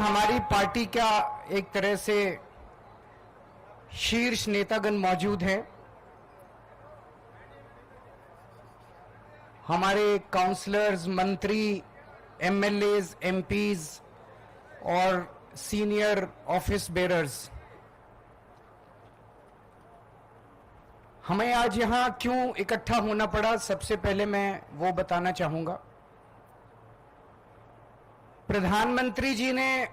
हमारी पार्टी का एक तरह से शीर्ष नेतागण मौजूद हैं। हमारे काउंसलर्स, मंत्री, एमएलएज, एमपीज और सीनियर ऑफिस बेरर्स, हमें आज यहां क्यों इकट्ठा होना पड़ा, सबसे पहले मैं वो बताना चाहूंगा। प्रधानमंत्री जी ने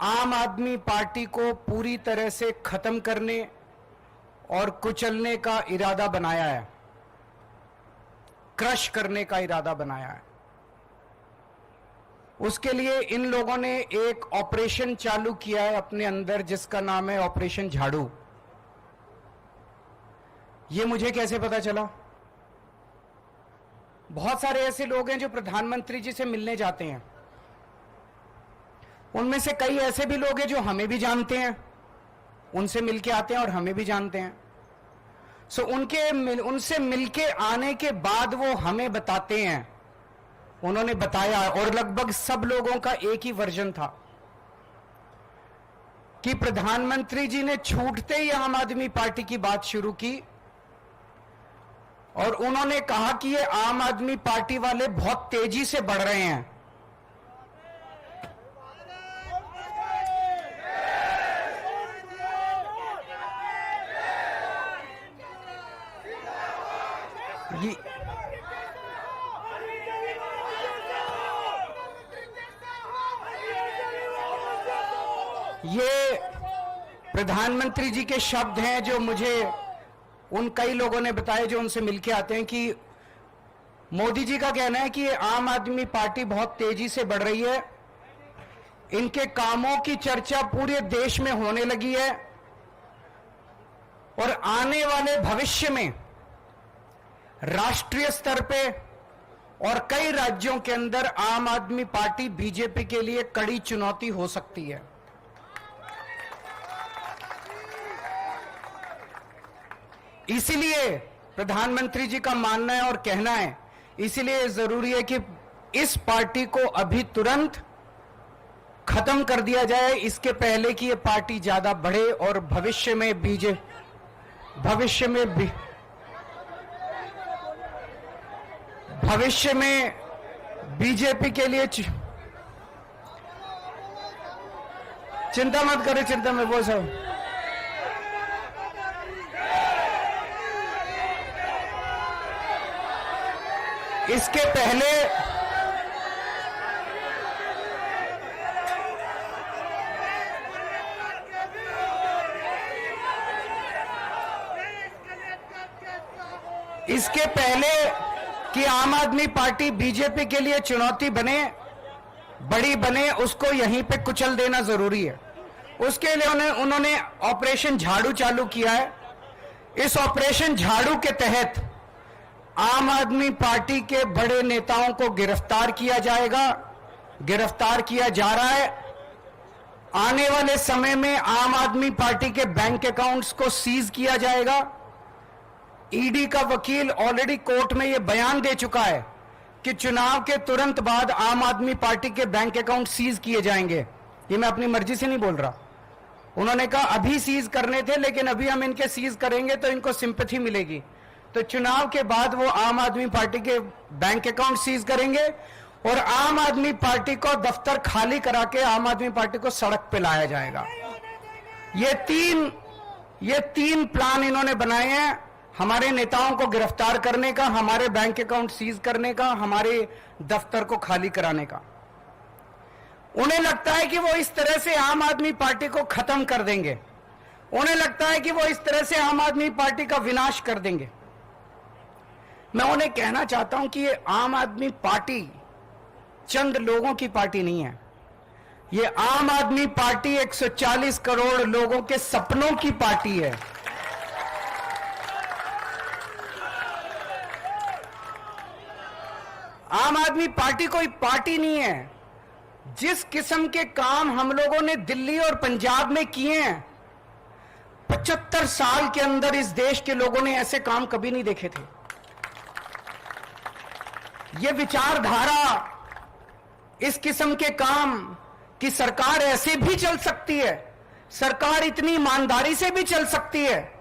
आम आदमी पार्टी को पूरी तरह से खत्म करने और कुचलने का इरादा बनाया है, क्रश करने का इरादा बनाया है। उसके लिए इन लोगों ने एक ऑपरेशन चालू किया है अपने अंदर, जिसका नाम है ऑपरेशन झाड़ू। ये मुझे कैसे पता चला? बहुत सारे ऐसे लोग हैं जो प्रधानमंत्री जी से मिलने जाते हैं। उनमें से कई ऐसे भी लोग हैं जो हमें भी जानते हैं, उनसे मिलके आते हैं और हमें भी जानते हैं। सो उनसे मिलके आने के बाद वो हमें बताते हैं, उन्होंने बताया, और लगभग सब लोगों का एक ही वर्जन था कि प्रधानमंत्री जी ने छूटते ही आम आदमी पार्टी की बात शुरू की और उन्होंने कहा कि ये आम आदमी पार्टी वाले बहुत तेजी से बढ़ रहे हैं। ये प्रधानमंत्री जी के शब्द हैं जो मुझे उन कई लोगों ने बताए जो उनसे मिलके आते हैं कि मोदी जी का कहना है कि आम आदमी पार्टी बहुत तेजी से बढ़ रही है, इनके कामों की चर्चा पूरे देश में होने लगी है और आने वाले भविष्य में राष्ट्रीय स्तर पे और कई राज्यों के अंदर आम आदमी पार्टी बीजेपी के लिए कड़ी चुनौती हो सकती है। इसीलिए प्रधानमंत्री जी का मानना है और कहना है, इसीलिए जरूरी है कि इस पार्टी को अभी तुरंत खत्म कर दिया जाए, इसके पहले कि ये पार्टी ज्यादा बढ़े और भविष्य में बीजेपी के लिए चिंता मत करें, चिंता में वो सब इसके पहले कि आम आदमी पार्टी बीजेपी के लिए चुनौती बने, बड़ी बने, उसको यहीं पे कुचल देना जरूरी है। उसके लिए उन्होंने ऑपरेशन झाड़ू चालू किया है। इस ऑपरेशन झाड़ू के तहत आम आदमी पार्टी के बड़े नेताओं को गिरफ्तार किया जाएगा, गिरफ्तार किया जा रहा है। आने वाले समय में आम आदमी पार्टी के बैंक अकाउंट्स को सीज किया जाएगा। ईडी का वकील ऑलरेडी कोर्ट में यह बयान दे चुका है कि चुनाव के तुरंत बाद आम आदमी पार्टी के बैंक अकाउंट सीज किए जाएंगे। ये मैं अपनी मर्जी से नहीं बोल रहा। उन्होंने कहा अभी सीज करने थे, लेकिन अभी हम इनके सीज करेंगे तो इनको सिंपैथी मिलेगी, तो चुनाव के बाद वो आम आदमी पार्टी के बैंक अकाउंट सीज करेंगे और आम आदमी पार्टी को दफ्तर खाली करा के आम आदमी पार्टी को सड़क पे लाया जाएगा। ये तीन प्लान इन्होंने बनाए हैं, हमारे नेताओं को गिरफ्तार करने का, हमारे बैंक अकाउंट सीज करने का, हमारे दफ्तर को खाली कराने का। उन्हें लगता है कि वो इस तरह से आम आदमी पार्टी को खत्म कर देंगे, उन्हें लगता है कि वो इस तरह से आम आदमी पार्टी का विनाश कर देंगे। मैं उन्हें कहना चाहता हूं कि ये आम आदमी पार्टी चंद लोगों की पार्टी नहीं है, ये आम आदमी पार्टी 140 करोड़ लोगों के सपनों की पार्टी है। आम आदमी पार्टी कोई पार्टी नहीं है। जिस किस्म के काम हम लोगों ने दिल्ली और पंजाब में किए हैं, 75 साल के अंदर इस देश के लोगों ने ऐसे काम कभी नहीं देखे थे। ये विचारधारा, इस किस्म के काम कि सरकार ऐसे भी चल सकती है, सरकार इतनी ईमानदारी से भी चल सकती है।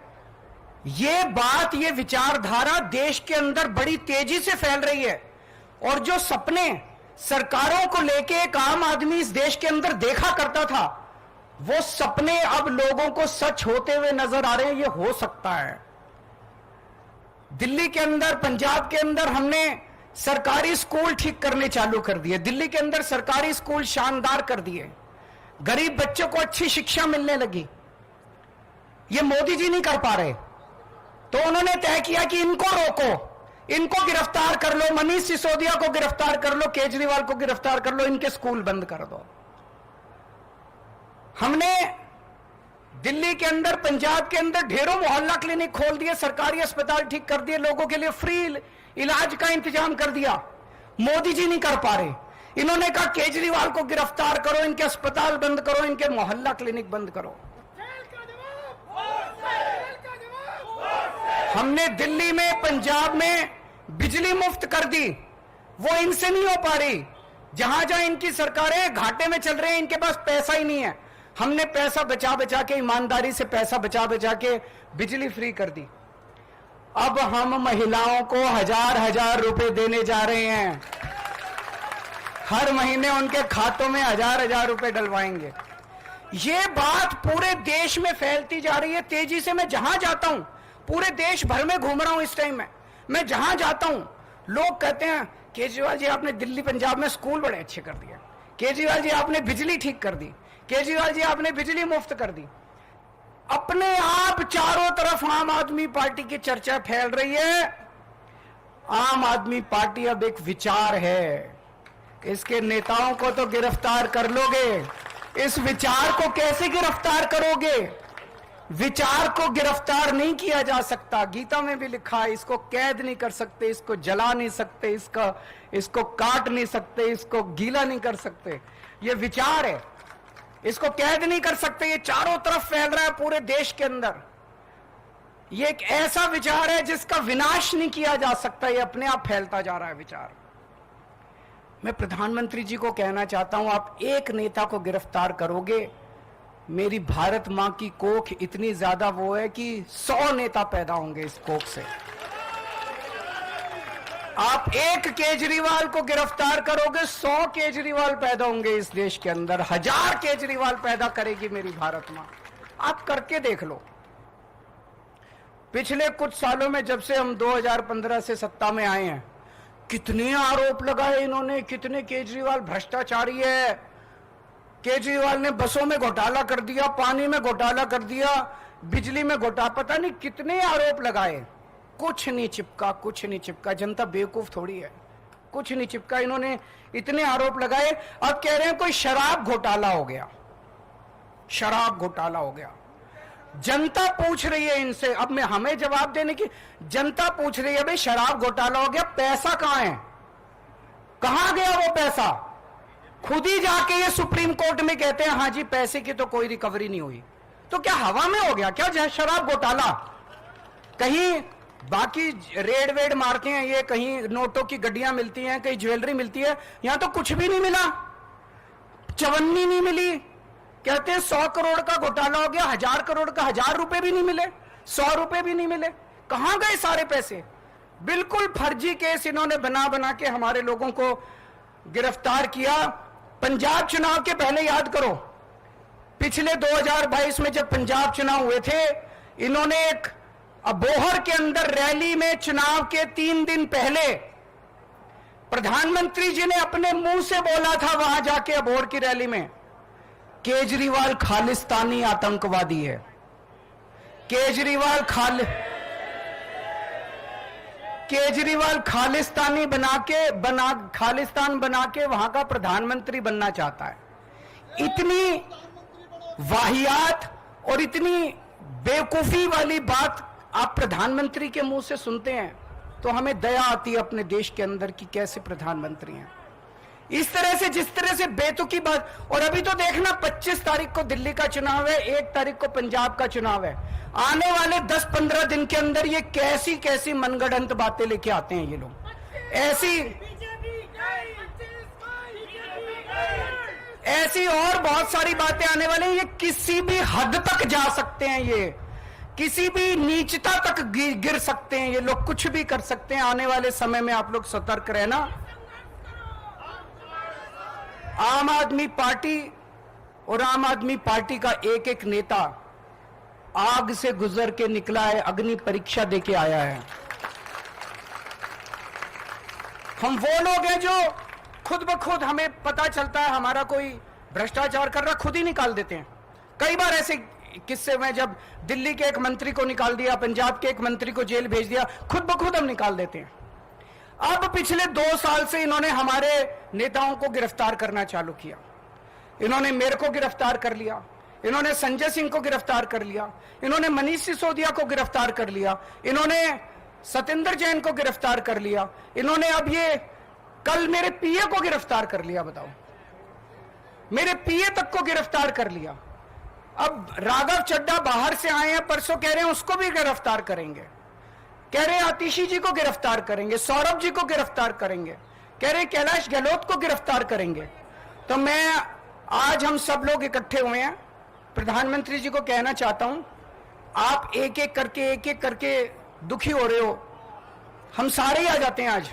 ये बात, ये विचारधारा देश के अंदर बड़ी तेजी से फैल रही है। और जो सपने सरकारों को लेके एक आम आदमी इस देश के अंदर देखा करता था, वो सपने अब लोगों को सच होते हुए नजर आ रहे हैं। ये हो सकता है। दिल्ली के अंदर, पंजाब के अंदर हमने सरकारी स्कूल ठीक करने चालू कर दिए। दिल्ली के अंदर सरकारी स्कूल शानदार कर दिए। गरीब बच्चों को अच्छी शिक्षा मिलने लगी। ये मोदी जी नहीं कर पा रहे, तो उन्होंने तय किया कि इनको रोको, इनको गिरफ्तार कर लो, मनीष सिसोदिया को गिरफ्तार कर लो, केजरीवाल को गिरफ्तार कर लो, इनके स्कूल बंद कर दो। हमने दिल्ली के अंदर, पंजाब के अंदर ढेरों मोहल्ला क्लिनिक खोल दिए, सरकारी अस्पताल ठीक कर दिए, लोगों के लिए फ्री इलाज का इंतजाम कर दिया। मोदी जी नहीं कर पा रहे। इन्होंने कहा केजरीवाल को गिरफ्तार करो, इनके अस्पताल बंद करो, इनके मोहल्ला क्लिनिक बंद करो। हमने दिल्ली में, पंजाब में बिजली मुफ्त कर दी, वो इनसे नहीं हो पा रही। जहां जहां इनकी सरकारें घाटे में चल रहे हैं, इनके पास पैसा ही नहीं है। हमने पैसा बचा बचा के, ईमानदारी से पैसा बचा बचा के बिजली फ्री कर दी। अब हम महिलाओं को 1000-1000 रुपए देने जा रहे हैं। हर महीने उनके खातों में 1000-1000 रुपए डलवाएंगे। ये बात पूरे देश में फैलती जा रही है तेजी से। मैं जहां जाता हूं, पूरे देश भर में घूम रहा हूं इस टाइम में, मैं जहां जाता हूं लोग कहते हैं केजरीवाल जी आपने दिल्ली पंजाब में स्कूल बड़े अच्छे कर दिए, केजरीवाल जी आपने बिजली ठीक कर दी, केजरीवाल जी आपने बिजली मुफ्त कर दी। अपने आप चारों तरफ आम आदमी पार्टी की चर्चा फैल रही है। आम आदमी पार्टी अब एक विचार है, इसके नेताओं को तो गिरफ्तार कर लोगे, इस विचार को कैसे गिरफ्तार करोगे? विचार को गिरफ्तार नहीं किया जा सकता। गीता में भी लिखा है, इसको कैद नहीं कर सकते, इसको जला नहीं सकते, इसको काट नहीं सकते, इसको गीला नहीं कर सकते। ये विचार है, इसको कैद नहीं कर सकते। ये चारों तरफ फैल रहा है पूरे देश के अंदर। ये एक ऐसा विचार है जिसका विनाश नहीं किया जा सकता, ये अपने आप फैलता जा रहा है विचार। मैं प्रधानमंत्री जी को कहना चाहता हूं, आप एक नेता को गिरफ्तार करोगे, मेरी भारत मां की कोख इतनी ज्यादा वो है कि 100 नेता पैदा होंगे इस कोख से। आप एक केजरीवाल को गिरफ्तार करोगे, 100 केजरीवाल पैदा होंगे इस देश के अंदर, 1000 केजरीवाल पैदा करेगी मेरी भारत मां। आप करके देख लो। पिछले कुछ सालों में, जब से हम 2015 से सत्ता में आए हैं, कितने आरोप लगाए इन्होंने, कितने केजरीवाल भ्रष्टाचारी है। केजरीवाल ने बसों में घोटाला कर दिया, पानी में घोटाला कर दिया, बिजली में घोटाला, पता नहीं कितने आरोप लगाए, कुछ नहीं चिपका, कुछ नहीं चिपका। जनता बेवकूफ थोड़ी है, कुछ नहीं चिपका। इन्होंने इतने आरोप लगाए, अब कह रहे हैं कोई शराब घोटाला हो गया, शराब घोटाला हो गया। जनता पूछ रही है इनसे, अब मैं हमें जवाब देने की, जनता पूछ रही है भाई शराब घोटाला हो गया, पैसा कहां है, कहां गया वो पैसा? खुद ही जाके ये सुप्रीम कोर्ट में कहते हैं हाँ जी पैसे की तो कोई रिकवरी नहीं हुई। तो क्या हवा में हो गया क्या शराब घोटाला? कहीं बाकी रेड वेड मारते हैं ये, कहीं नोटों की गड्डियां मिलती हैं, कहीं ज्वेलरी मिलती है, यहां तो कुछ भी नहीं मिला, चवन्नी नहीं मिली। कहते हैं 100 करोड़ का घोटाला हो गया, 1000 करोड़ का 1000 रुपए भी नहीं मिले, 100 रुपए भी नहीं मिले। कहां गए सारे पैसे? बिल्कुल फर्जी केस इन्होंने बना बना के हमारे लोगों को गिरफ्तार किया। पंजाब चुनाव के पहले याद करो, पिछले 2022 में जब पंजाब चुनाव हुए थे, इन्होंने एक अबोहर के अंदर रैली में, चुनाव के 3 दिन पहले प्रधानमंत्री जी ने अपने मुंह से बोला था वहां जाके अबोहर की रैली में, केजरीवाल खालिस्तानी आतंकवादी है। केजरीवाल खालिस्तानी खालिस्तान बना के वहां का प्रधानमंत्री बनना चाहता है। इतनी वाहियात और इतनी बेवकूफी वाली बात आप प्रधानमंत्री के मुंह से सुनते हैं तो हमें दया आती है अपने देश के अंदर कि कैसे प्रधानमंत्री हैं। इस तरह से, जिस तरह से बेतुकी बात। और अभी तो देखना 25 तारीख को दिल्ली का चुनाव है, 1 तारीख को पंजाब का चुनाव है। आने वाले 10-15 दिन के अंदर ये कैसी कैसी मनगढ़ंत बातें लेके आते हैं ये लोग। ऐसी और बहुत सारी बातें आने वाली हैं। ये किसी भी हद तक जा सकते हैं, ये किसी भी नीचता तक गिर सकते हैं, ये लोग कुछ भी कर सकते हैं। आने वाले समय में आप लोग सतर्क रहना। आम आदमी पार्टी और आम आदमी पार्टी का एक एक नेता आग से गुजर के निकला है, अग्नि परीक्षा देके आया है। हम वो लोग हैं जो खुद ब खुद हमें पता चलता है हमारा कोई भ्रष्टाचार कर रहा, खुद ही निकाल देते हैं। कई बार ऐसे किस्से में जब दिल्ली के एक मंत्री को निकाल दिया, पंजाब के एक मंत्री को जेल भेज दिया, खुद ब खुद हम निकाल देते हैं। अब पिछले 2 साल से इन्होंने हमारे नेताओं को गिरफ्तार करना चालू किया। इन्होंने मेरे को गिरफ्तार कर लिया, इन्होंने संजय सिंह को गिरफ्तार कर लिया, इन्होंने मनीष सिसोदिया को गिरफ्तार कर लिया, इन्होंने सतेंद्र जैन को गिरफ्तार कर लिया, इन्होंने अब ये कल मेरे पीए को गिरफ्तार कर लिया। बताओ, मेरे पीए तक को गिरफ्तार कर लिया। अब राघव चड्ढा बाहर से आए हैं, परसों कह रहे हैं उसको भी गिरफ्तार करेंगे, कह रहे हैं आतिशी जी को गिरफ्तार करेंगे, सौरभ जी को गिरफ्तार करेंगे, कह रहे हैं कैलाश गहलोत को गिरफ्तार करेंगे। तो मैं आज हम सब लोग इकट्ठे हुए हैं, प्रधानमंत्री जी को कहना चाहता हूं, आप एक एक करके दुखी हो रहे हो, हम सारे ही आ जाते हैं आज।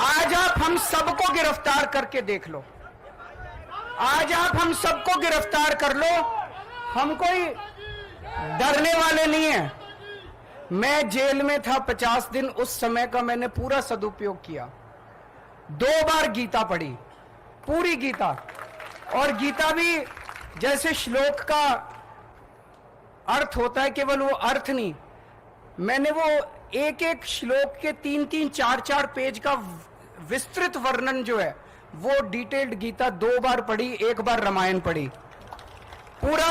आज आप हम सबको गिरफ्तार करके देख लो, आज आप हम सबको गिरफ्तार कर लो, हम कोई डरने वाले नहीं है। मैं जेल में था 50 दिन, उस समय का मैंने पूरा सदुपयोग किया। 2 बार गीता पढ़ी, पूरी गीता, और गीता भी जैसे श्लोक का अर्थ होता है, केवल वो अर्थ नहीं, मैंने वो एक एक श्लोक के 3-3, 4-4 पेज का विस्तृत वर्णन जो है वो डिटेल्ड गीता 2 बार पढ़ी, 1 बार रामायण पढ़ी। पूरा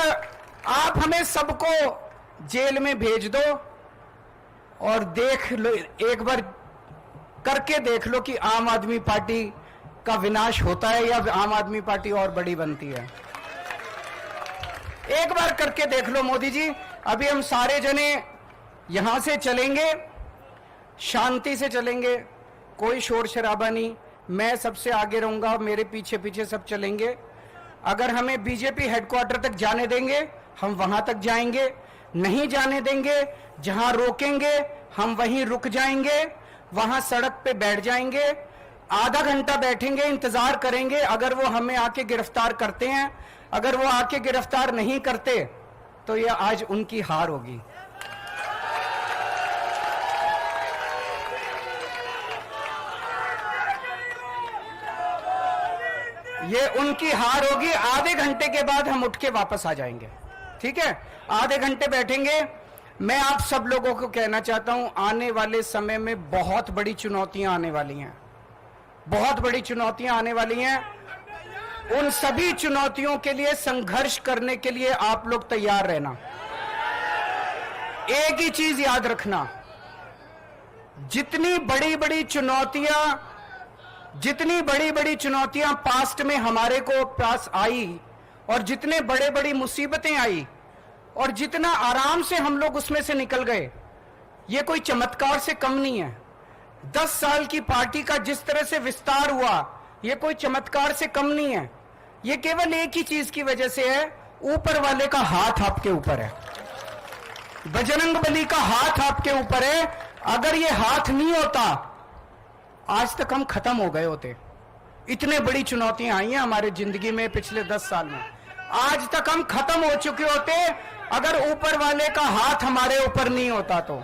आप हमें सबको जेल में भेज दो और देख लो, एक बार करके देख लो कि आम आदमी पार्टी का विनाश होता है या आम आदमी पार्टी और बड़ी बनती है। एक बार करके देख लो मोदी जी। अभी हम सारे जने यहां से चलेंगे, शांति से चलेंगे, कोई शोर शराबा नहीं, मैं सबसे आगे रहूंगा, मेरे पीछे पीछे सब चलेंगे। अगर हमें बीजेपी हेडक्वार्टर तक जाने देंगे हम वहां तक जाएंगे, नहीं जाने देंगे जहां रोकेंगे हम वहीं रुक जाएंगे, वहां सड़क पे बैठ जाएंगे, आधा घंटा बैठेंगे, इंतजार करेंगे। अगर वो हमें आके गिरफ्तार करते हैं, अगर वो आके गिरफ्तार नहीं करते तो ये आज उनकी हार होगी। ये उनकी हार होगी। आधे घंटे के बाद हम उठ के वापस आ जाएंगे, ठीक है? आधे घंटे बैठेंगे। मैं आप सब लोगों को कहना चाहता हूं, आने वाले समय में बहुत बड़ी चुनौतियां आने वाली हैं, बहुत बड़ी चुनौतियां आने वाली हैं। उन सभी चुनौतियों के लिए संघर्ष करने के लिए आप लोग तैयार रहना। एक ही चीज याद रखना, जितनी बड़ी बड़ी चुनौतियां पास्ट में हमारे को पास आई और जितने बड़े बड़ी मुसीबतें आई और जितना आराम से हम लोग उसमें से निकल गए, ये कोई चमत्कार से कम नहीं है। 10 साल की पार्टी का जिस तरह से विस्तार हुआ, ये कोई चमत्कार से कम नहीं है। ये केवल एक ही चीज की वजह से है, ऊपर वाले का हाथ आपके ऊपर है, बजरंगबली का हाथ आपके ऊपर है। अगर ये हाथ नहीं होता आज तक हम खत्म हो गए होते। इतने बड़ी चुनौतियां आई हैं हमारे जिंदगी में पिछले 10 साल में, आज तक हम खत्म हो चुके होते अगर ऊपर वाले का हाथ हमारे ऊपर नहीं होता। तो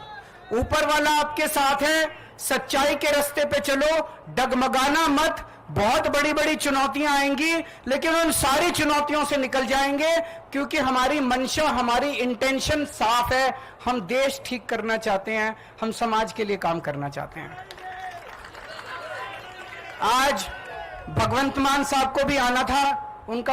ऊपर वाला आपके साथ है, सच्चाई के रास्ते पे चलो, डगमगाना मत। बहुत बड़ी बड़ी चुनौतियां आएंगी लेकिन उन सारी चुनौतियों से निकल जाएंगे, क्योंकि हमारी मंशा, हमारी इंटेंशन साफ है। हम देश ठीक करना चाहते हैं, हम समाज के लिए काम करना चाहते हैं। आज भगवंत मान साहब को भी आना था, उनका